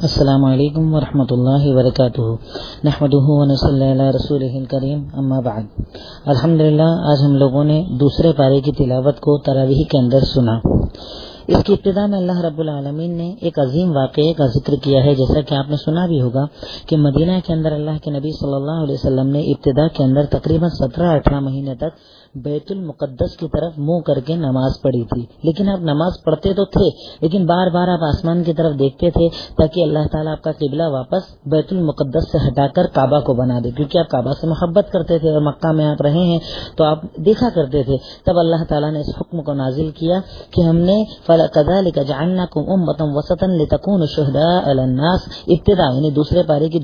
السلام علیکم ورحمۃ اللہ وبرکاتہ نحمدہ ونصلی علی رسولہ الکریم اما بعد. الحمدللہ آج ہم لوگوں نے دوسرے پارے کی تلاوت کو تراویح کے اندر سنا. اس کی ابتدا میں اللہ رب العالمین نے ایک عظیم واقعے کا ذکر کیا ہے. جیسا کہ آپ نے سنا بھی ہوگا کہ مدینہ کے اندر اللہ کے نبی صلی اللہ علیہ وسلم نے ابتدا کے اندر تقریباً 17-18 مہینے تک بیت المقدس کی طرف منہ کر کے نماز پڑھی تھی. لیکن آپ نماز پڑھتے تو تھے لیکن بار بار آپ آسمان کی طرف دیکھتے تھے تاکہ اللہ تعالیٰ آپ کا قبلہ واپس بیت المقدس سے ہٹا کر کعبہ کو بنا دے, کیونکہ آپ کعبہ سے محبت کرتے تھے اور مکہ میں آپ رہے ہیں تو آپ دیکھا کرتے تھے. تب اللہ تعالیٰ نے اس حکم کو نازل کیا کہ ہم نے فَكَذَلِكَ جَعَلْنَاكُمْ أُمَّةً وَسَطًا لِتَكُونُوا شُهَدَاءَ عَلَى النَّاسِ. ابتدا یعنی دوسرے پارے کی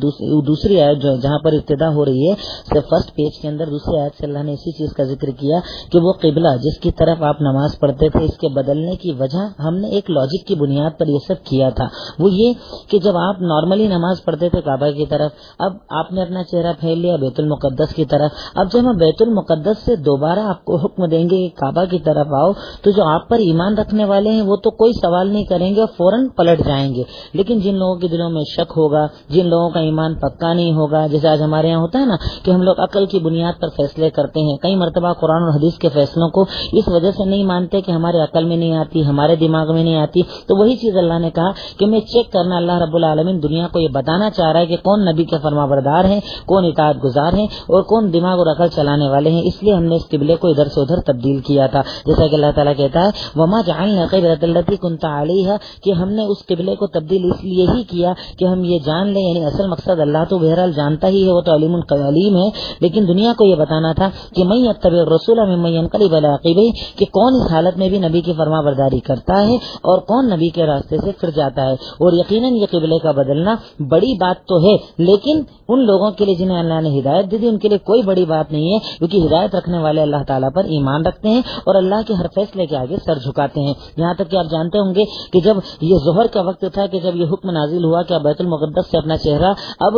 دوسری آیت جہاں پر ابتدا ہو رہی ہے صرف فرسٹ پیج کے اندر دوسری آیت سے اللہ نے اسی چیز کا ذکر کیا کہ وہ قبلہ جس کی طرف آپ نماز پڑھتے تھے اس کے بدلنے کی وجہ ہم نے ایک لاجک کی بنیاد پر یہ سب کیا تھا. وہ یہ کہ جب آپ نارملی نماز پڑھتے تھے کعبہ کی طرف, اب آپ نے اپنا چہرہ پھیل لیا بیت المقدس کی طرف. اب جب ہم بیت المقدس سے دوبارہ آپ کو حکم دیں گے کہ کعبہ کی طرف آؤ تو جو آپ پر ایمان رکھنے والے ہیں وہ تو کوئی سوال نہیں کریں گے اور فوراً پلٹ جائیں گے. لیکن جن لوگوں کے دلوں میں شک ہوگا, جن لوگوں کا ایمان پکا نہیں ہوگا, جیسے آج ہمارے یہاں ہوتا ہے نا کہ ہم لوگ عقل کی بنیاد پر فیصلے کرتے ہیں, کئی مرتبہ قرآن اور حدیث کے فیصلوں کو اس وجہ سے نہیں مانتے کہ ہمارے عقل میں نہیں آتی, ہمارے دماغ میں نہیں آتی. تو وہی چیز اللہ نے کہا کہ میں چیک کرنا, اللہ رب العالمین دنیا کو یہ بتانا چاہ رہا ہے کہ کون نبی کے فرما بردار ہیں, کون اطاعت گزار ہیں اور کون دماغ اور عقل چلانے والے ہیں. اس لیے ہم نے اس قبلے کو ادھر سے ادھر تبدیل کیا تھا. جیسا کہ اللہ تعالیٰ کہتا ہے وما جعلنا القبلۃ التي كنت عليها, کہ ہم نے اس قبلے کو تبدیل اس لیے ہی کیا کہ ہم یہ جان لیں, یعنی اصل مقصد اللہ تو بہرحال جانتا ہی ہے, وہ تو علیم ہے, لیکن دنیا کو یہ بتانا تھا کہ من یتبع الرسول ممن ينقلب على عقبیہ, کہ کون اس حالت میں بھی نبی کی فرما برداری کرتا ہے اور کون نبی کے راستے سے پھر جاتا ہے. اور یقیناً یہ قبلے کا بدلنا بڑی بات تو ہے, لیکن ان لوگوں کے لیے جنہیں اللہ نے ہدایت دی ان کے لیے کوئی بڑی بات نہیں ہے, کیونکہ ہدایت رکھنے والے اللہ تعالیٰ پر ایمان رکھتے ہیں اور اللہ کے ہر فیصلے کے آگے سر جھکاتے ہیں. یہاں تک کہ آپ جانتے ہوں گے کہ جب یہ ظہر کا وقت تھا کہ جب یہ حکم نازل ہوا کہ بیت المقدس سے اپنا چہرہ اب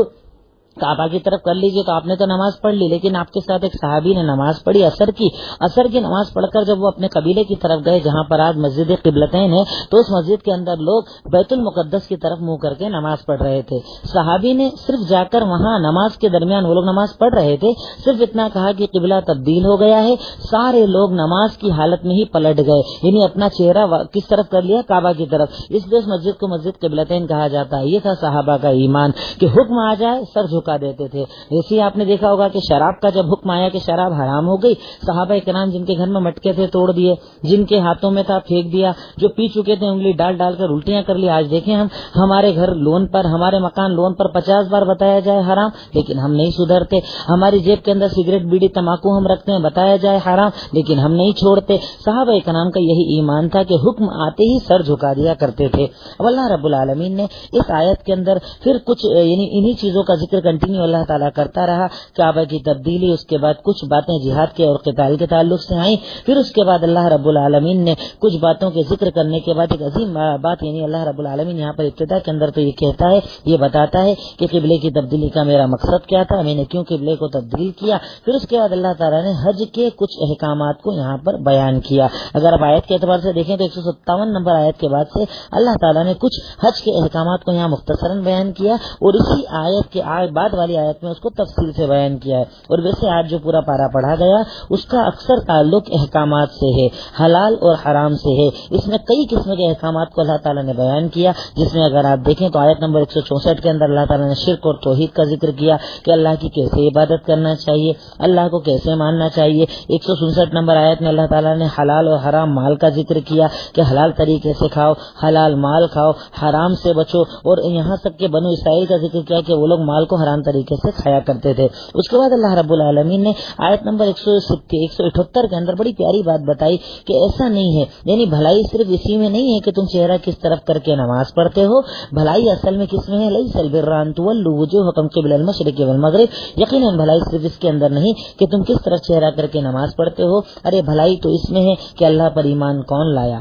کعبہ کی طرف کر لیجئے, تو آپ نے تو نماز پڑھ لی, لیکن آپ کے ساتھ ایک صحابی نے نماز پڑھی اثر کی نماز پڑھ کر جب وہ اپنے قبیلے کی طرف گئے جہاں پر آج مسجد قبلتین ہے, تو اس مسجد کے اندر لوگ بیت المقدس کی طرف منہ کر کے نماز پڑھ رہے تھے. صحابی نے صرف جا کر وہاں نماز کے درمیان وہ لوگ نماز پڑھ رہے تھے, صرف اتنا کہا کہ قبلہ تبدیل ہو گیا ہے. سارے لوگ نماز کی حالت میں ہی پلٹ گئے, یعنی اپنا چہرہ کس طرف کر لیا, کعبہ کی طرف. اس لیے اس مسجد کو مسجد قبلتین کہا جاتا ہے. یہ تھا صحابہ کا ایمان کہ حکم آ جائے سر جھکا دیتے تھے. اسی آپ نے دیکھا ہوگا کہ شراب کا جب حکم آیا کہ شراب حرام ہو گئی, صحابہ کرام جن کے گھر میں مٹکے تھے توڑ دیے, جن کے ہاتھوں میں تھا پھینک دیا, جو پی چکے تھے انگلی ڈال ڈال کر الٹیاں کر لی. آج دیکھیں ہمارے گھر لون پر, ہمارے مکان لون پر 50 بار بتایا جائے حرام, لیکن ہم نہیں سدھرتے. ہماری جیب کے اندر سگریٹ بیڑی تمباکو ہم رکھتے ہیں, بتایا جائے حرام, لیکن ہم نہیں چھوڑتے. صحابہ کرام کا یہی ایمان تھا کہ حکم آتے ہی سر جھکا دیا کرتے تھے. اب اللہ رب العالمین نے اس آیت کے اندر پھر کچھ یعنی انہی چیزوں کا ذکر کنٹینیو اللہ تعالیٰ کرتا رہا. کعبہ کی تبدیلی, اس کے بعد کچھ باتیں جہاد کے اور قتال کے تعلق سے آئیں, پھر اس کے بعد اللہ رب العالمین نے کچھ باتوں کے ذکر کرنے کے بعد ایک عظیم بات, یعنی اللہ رب العالمین یہاں پر ابتدا کے اندر تو یہ کہتا ہے, یہ بتاتا ہے کہ قبلے کی تبدیلی کا میرا مقصد کیا تھا, میں نے کیوں قبلے کو تبدیل کیا. پھر اس کے بعد اللہ تعالیٰ نے حج کے کچھ احکامات کو یہاں پر بیان کیا. اگر آپ آیت کے اعتبار سے دیکھیں تو 157 نمبر آیت کے بعد سے اللہ تعالیٰ نے کچھ حج کے احکامات کو یہاں مختصراً بیان کیا, اور اسی آیت کے بعد والی آیت میں اس کو تفصیل سے بیان کیا ہے. اور ویسے آج جو پورا پارا پڑھا گیا اس کا اکثر تعلق احکامات سے ہے, حلال اور حرام سے ہے. اس میں کئی قسم کے احکامات کو اللہ تعالیٰ نے بیان کیا, جس میں اگر آپ دیکھیں تو آیت نمبر 164 کے اندر اللہ تعالیٰ نے شرک اور توحید کا ذکر کیا کہ اللہ کی کیسے عبادت کرنا چاہیے, اللہ کو کیسے ماننا چاہیے. 167 نمبر آیت میں اللہ تعالیٰ نے حلال اور حرام مال کا ذکر کیا کہ حلال طریقے سے کھاؤ, حلال مال کھاؤ, حرام سے بچو. اور یہاں تک کہ بنو اسرائیل کا ذکر کیا کہ وہ لوگ مال کو حرام طریقے سے کھایا کرتے تھے. اس کے بعد اللہ رب العالمین نے آیت نمبر 178 کے اندر بڑی پیاری بات بتائی کہ ایسا نہیں ہے, یعنی بھلائی صرف اسی میں نہیں ہے کہ تم چہرہ کس طرف کر کے نماز پڑھتے ہو. بھلائی اصل میں کس میں ہے, لیس البر ان تولوا وجوہکم قبل المشرق والمغرب. یقیناً بھلائی صرف اس کے اندر نہیں کہ تم کس طرف چہرہ کر کے نماز پڑھتے ہو. ارے بھلائی تو اس میں ہے کہ اللہ پر ایمان کون لایا.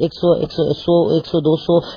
100, 100, 200,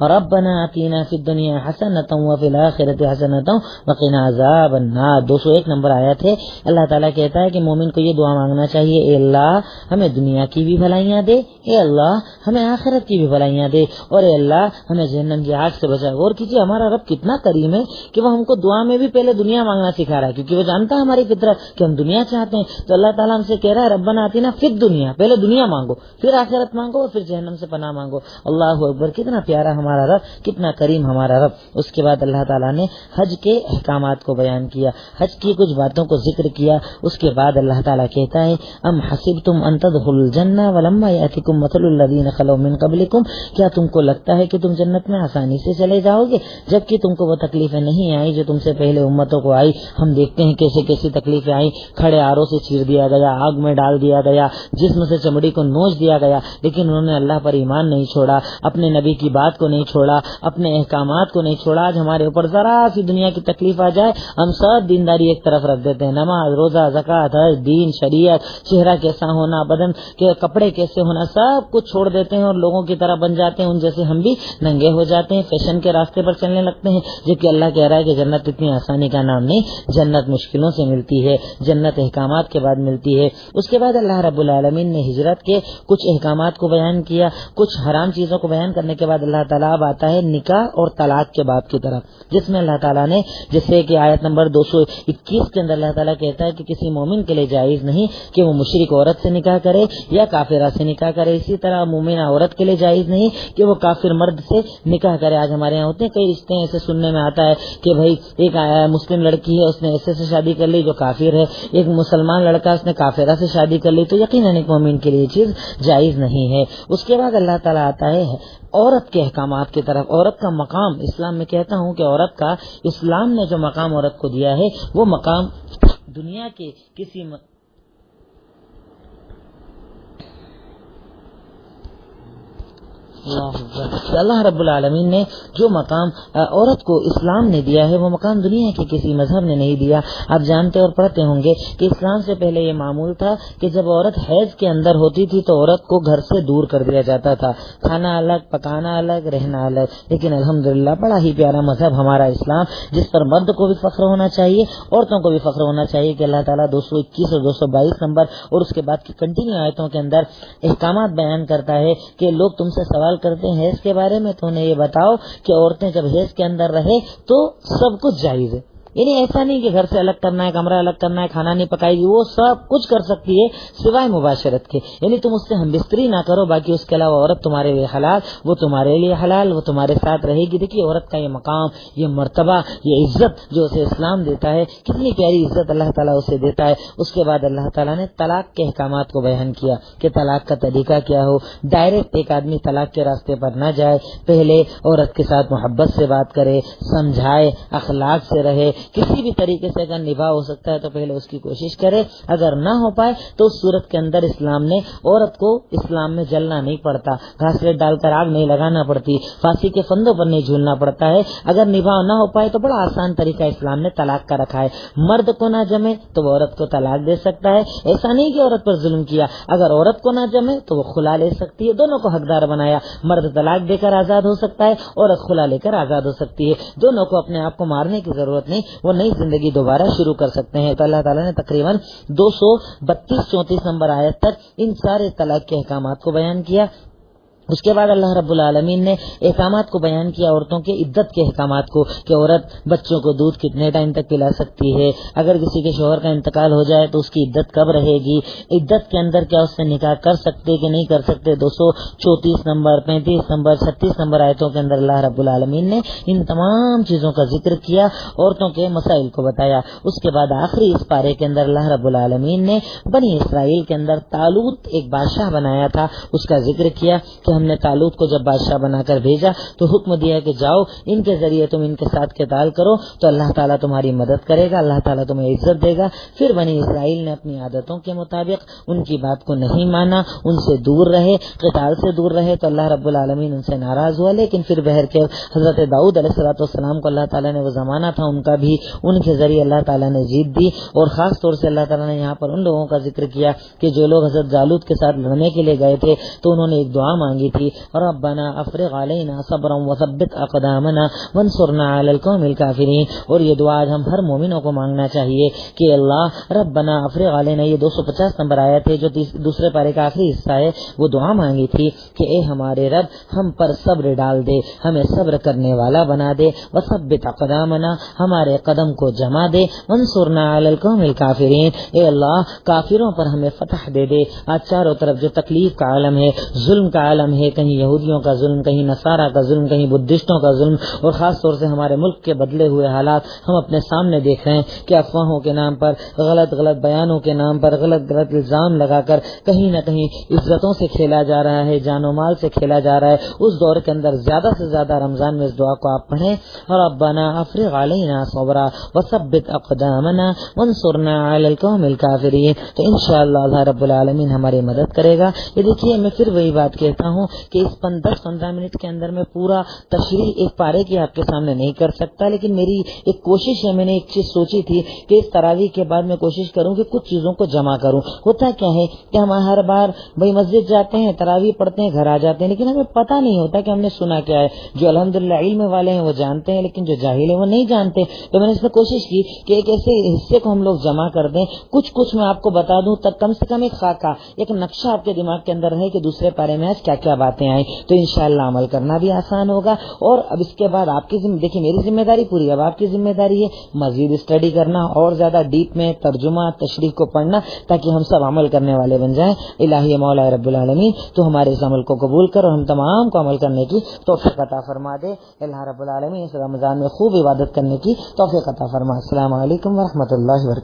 ربنا آتینا فی الدنیا حسنۃ وفی الآخرۃ حسنۃ وقنا عذاب النار 201 نمبر آیت ہے۔ اللہ تعالیٰ کہتا ہے کہ مومن کو یہ دعا مانگنا چاہیے، اے اللہ ہمیں دنیا کی بھی بھلائیاں دے، اے اللہ ہمیں آخرت کی بھی بھلائیاں دے، اور اے اللہ ہمیں جہنم کی آگ سے بچا۔ غور کیجیے ہمارا رب کتنا کریم ہے کہ وہ ہم کو دعا میں بھی پہلے دنیا مانگنا سکھا رہا ہے، کیونکہ وہ جانتا ہے ہماری فطرت کہ ہم دنیا چاہتے ہیں۔ تو اللہ تعالیٰ ہم سے کہہ رہا ہے ربنا آتینا فی الدنیا، پہلے دنیا مانگو، پھر آخرت مانگو، اور پھر جہنم سے پناہ مانگو۔ اللہ اکبر، کتنا پیارا ہمارا رب، کتنا کریم ہمارا رب۔ اس کے بعد اللہ تعالیٰ نے حج کے احکامات کو بیان کیا، حج کی کچھ باتوں کو ذکر کیا۔ اس کے بعد اللہ تعالیٰ کہتا ہے ام حسبتم ان تدخلوا الجنہ ولما یأتکم مثل الذین خلوا من قبلکم، کیا تم کو لگتا ہے کہ تم جنت میں آسانی سے چلے جاؤ گے جبکہ تم کو وہ تکلیفیں نہیں آئی جو تم سے پہلے امتوں کو آئی۔ ہم دیکھتے ہیں کیسے کیسی تکلیفیں آئی، کھڑے آروں سے چیر دیا گیا، آگ میں ڈال دیا گیا، جسم سے چمڑی کو نوچ دیا گیا، لیکن انہوں نے اللہ پر ایمان نہیں چھوڑا، اپنے نبی کی بات کو نہیں چھوڑا، اپنے احکامات کو نہیں چھوڑا۔ آج ہمارے اوپر ذرا سی دنیا کی تکلیف آ جائے ہم سب دینداری ایک طرف رکھ دیتے ہیں، نماز، روزہ، زکوٰۃ، حج، دین، شریعت، چہرہ کیسا ہونا، بدن کے کپڑے کیسے ہونا، سب کچھ چھوڑ دیتے ہیں اور لوگوں کی طرح بن جاتے ہیں، ان جیسے ہم بھی ننگے ہو جاتے ہیں، فیشن کے راستے پر چلنے لگتے ہیں، جبکہ اللہ کہہ رہا ہے کہ جنت اتنی آسانی کا نام نہیں، جنت مشکلوں سے ملتی ہے، جنت احکامات کے بعد ملتی ہے۔ اس کے بعد اللہ رب العالمین نے ہجرت کے کچھ احکامات کو بیان کیا، کچھ حرام چیزوں کو بیان کرنے کے بعد اللہ تعالیٰ اب آتا ہے نکاح اور طلاق کے باب کی طرف، جس میں اللہ تعالیٰ نے جیسے کہ آیت نمبر 221 کے اندر اللہ تعالیٰ کہتا ہے کہ کسی مومن کے لیے جائز نہیں کہ وہ مشرک عورت سے نکاح کرے یا کافرہ سے نکاح کرے، اسی طرح مومنہ عورت کے لیے جائز نہیں کہ وہ کافر مرد سے نکاح کرے۔ آج ہمارے یہاں ہوتے ہیں کئی رشتے ایسے سننے میں آتا ہے کہ بھائی ایک مسلم لڑکی ہے، اس نے ایسے سے شادی کر لی جو کافر ہے، ایک مسلمان لڑکا اس نے کافرہ سے شادی کر لی، تو یقیناً ایک مومن کے لیے چیز جائز نہیں ہے۔ اس کے بعد اللہ تعالیٰ آتا ہے عورت کے احکامات کی طرف، عورت کا مقام اسلام میں، کہتا ہوں کہ عورت کا اسلام نے جو مقام عورت کو دیا ہے وہ مقام دنیا کے کسی اللہ رب العالمین نے جو مقام عورت کو اسلام نے دیا ہے وہ مقام دنیا کے کسی مذہب نے نہیں دیا۔ آپ جانتے اور پڑھتے ہوں گے کہ اسلام سے پہلے یہ معمول تھا کہ جب عورت حیض کے اندر ہوتی تھی تو عورت کو گھر سے دور کر دیا جاتا تھا، کھانا الگ، پکانا الگ، رہنا الگ۔ لیکن الحمدللہ بڑا ہی پیارا مذہب ہمارا اسلام، جس پر مرد کو بھی فخر ہونا چاہیے، عورتوں کو بھی فخر ہونا چاہیے کہ اللہ تعالیٰ 221 اور 222 نمبر اور اس کے بعد کی کنٹینیو آیتوں کے اندر احکامات بیان کرتا ہے کہ لوگ تم سے سوال کرتے ہیں حیض کے بارے میں، تو انہیں یہ بتاؤ کہ عورتیں جب حیض کے اندر رہے تو سب کچھ جائز ہے، یعنی ایسا نہیں کہ گھر سے الگ کرنا ہے، کمرہ الگ کرنا ہے، کھانا نہیں پکائے گی، وہ سب کچھ کر سکتی ہے سوائے مباشرت کے، یعنی تم اس سے ہم بستری نہ کرو، باقی اس کے علاوہ عورت تمہارے لیے حلال، وہ تمہارے لیے حلال، وہ تمہارے ساتھ رہے گی۔ دیکھیے عورت کا یہ مقام، یہ مرتبہ، یہ عزت جو اسے اسلام دیتا ہے، کتنی پیاری عزت اللہ تعالیٰ اسے دیتا ہے۔ اس کے بعد اللہ تعالیٰ نے طلاق کے احکامات کو بیان کیا کہ طلاق کا طریقہ کیا ہو، ڈائریکٹ ایک آدمی طلاق کے راستے پر نہ جائے، پہلے عورت کے ساتھ محبت سے بات کرے، سمجھائے، اخلاق سے رہے، کسی بھی طریقے سے اگر نباہ ہو سکتا ہے تو پہلے اس کی کوشش کرے، اگر نہ ہو پائے تو اس صورت کے اندر اسلام نے عورت کو اسلام میں جلنا نہیں پڑتا، گھاسلیٹ ڈال کر آگ نہیں لگانا پڑتی، پھانسی کے فندوں پر نہیں جھولنا پڑتا ہے۔ اگر نباہ نہ ہو پائے تو بڑا آسان طریقہ اسلام نے طلاق کا رکھا ہے، مرد کو نہ جمے تو وہ عورت کو طلاق دے سکتا ہے، ایسا نہیں کہ عورت پر ظلم کیا، اگر عورت کو نہ جمے تو وہ خلا لے سکتی ہے، دونوں کو حقدار بنایا، مرد طلاق دے کر آزاد ہو سکتا ہے، عورت خلا لے کر آزاد ہو سکتی ہے، دونوں کو اپنے آپ کو مارنے کی ضرورت نہیں، وہ نئی زندگی دوبارہ شروع کر سکتے ہیں۔ تو اللہ تعالیٰ نے تقریباً 232-34 نمبر آیت تک ان سارے طلاق کے احکامات کو بیان کیا۔ اس کے بعد اللہ رب العالمین نے احکامات کو بیان کیا عورتوں کے عدت کے احکامات کو، کہ عورت بچوں کو دودھ کتنے ٹائم تک پلا سکتی ہے، اگر کسی کے شوہر کا انتقال ہو جائے تو اس کی عدت کب رہے گی، عدت کے اندر کیا اس سے نکاح کر سکتے کہ نہیں کر سکتے۔ 234 نمبر، 35 نمبر، 36 نمبر آیتوں کے اندر اللہ رب العالمین نے ان تمام چیزوں کا ذکر کیا، عورتوں کے مسائل کو بتایا۔ اس کے بعد آخری اس پارے کے اندر اللہ رب العالمین نے بنی اسرائیل کے اندر طالوت ایک بادشاہ بنایا تھا، اس کا ذکر کیا کہ ہم نے طالوت کو جب بادشاہ بنا کر بھیجا تو حکم دیا کہ جاؤ ان کے ذریعے تم ان کے ساتھ قتال کرو تو اللہ تعالیٰ تمہاری مدد کرے گا، اللہ تعالیٰ تمہیں عزت دے گا۔ پھر بنی اسرائیل نے اپنی عادتوں کے مطابق ان کی بات کو نہیں مانا، ان سے دور رہے، قتال سے دور رہے، تو اللہ رب العالمین ان سے ناراض ہوا۔ لیکن پھر بہر کے حضرت داؤد علیہ السلام کو اللہ تعالیٰ نے وہ زمانہ تھا ان کا بھی، ان کے ذریعے اللہ تعالیٰ نے جیت دی۔ اور خاص طور سے اللہ تعالیٰ نے یہاں پر ان لوگوں کا ذکر کیا کہ جو لوگ حضرت جالوت کے ساتھ لڑنے کے لیے گئے تھے تو انہوں نے ایک دعا مانگی گئی تھی ربنا افرغ علینا صبرا وثبت اقدامنا وانصرنا علی القوم الکافرین. اور یہ دعا آج ہم ہر مومنوں کو مانگنا چاہیے کہ اللہ ربنا افرغ علینا، یہ 250 نمبر آیت ہے جو دوسرے پارے کا آخری حصہ ہے، وہ دعا مانگی تھی کہ اے ہمارے رب ہم پر صبر ڈال دے، ہمیں صبر کرنے والا بنا دے، وثبت اقدامنا، ہمارے قدم کو جما دے، وانصرنا علی القوم الکافرین، اے اللہ کافروں پر ہمیں فتح دے دے. آج چاروں طرف جو تکلیف کا عالم ہے، ظلم کا عالم ہے، کہیں یہودیوں کا ظلم، کہیں نصارہ کا ظلم، کہیں بدھسٹوں کا ظلم، اور خاص طور سے ہمارے ملک کے بدلے ہوئے حالات ہم اپنے سامنے دیکھ رہے ہیں کہ افواہوں کے نام پر، غلط بیانوں کے نام پر، غلط الزام لگا کر کہیں نہ کہیں عزتوں سے کھیلا جا رہا ہے، جان و مال سے کھیلا جا رہا ہے. اس دور کے اندر زیادہ سے زیادہ رمضان میں اس دعا کو آپ پڑھیں، ربنا افرغ علینا صبرا وثبت اقدامنا وانصرنا علی القوم الکافرین. تو انشاءاللہ اللہ رب العالمین ہماری مدد کرے گا. یہ دیکھیے میں پھر وہی بات کہتا ہوں کہ اس 10-15 منٹ کے اندر میں پورا تشریح ایک پارے کی آپ کے سامنے نہیں کر سکتا، لیکن میری ایک کوشش ہے، میں نے ایک چیز سوچی تھی کہ اس تراویح کے بعد میں کوشش کروں کہ کچھ چیزوں کو جمع کروں. ہوتا کیا ہے کہ ہم ہر بار بھائی مسجد جاتے ہیں، تراویح پڑھتے ہیں، گھر آ جاتے ہیں، لیکن ہمیں پتہ نہیں ہوتا کہ ہم نے سنا کیا ہے. جو الحمدللہ علم والے ہیں وہ جانتے ہیں، لیکن جو جاہل ہیں وہ نہیں جانتے. تو میں نے اس میں کوشش کی کہ ایک ایسے حصے کو ہم لوگ جمع کر دیں، کچھ میں آپ کو بتا دوں، تب کم سے کم ایک خاکہ، ایک نقشہ آپ کے دماغ کے اندر ہے کہ دوسرے پارے میں آج کیا کیا باتیں آئیں. تو انشاءاللہ عمل کرنا بھی آسان ہوگا. اور اب اس کے بعد آپ کی دیکھیں میری ذمہ داری پوری، اب آپ کی ذمہ داری ہے مزید اسٹڈی کرنا اور زیادہ ڈیپ میں ترجمہ تشریح کو پڑھنا، تاکہ ہم سب عمل کرنے والے بن جائیں. الہی مولا رب العالمین تو ہمارے اس عمل کو قبول کر اور ہم تمام کو عمل کرنے کی توفیق عطا فرما دے. اللہ رب العالمین اس رمضان میں خوب عبادت کرنے کی توفیق عطا فرما. السلام علیکم ورحمۃ اللہ وبرکاتہ.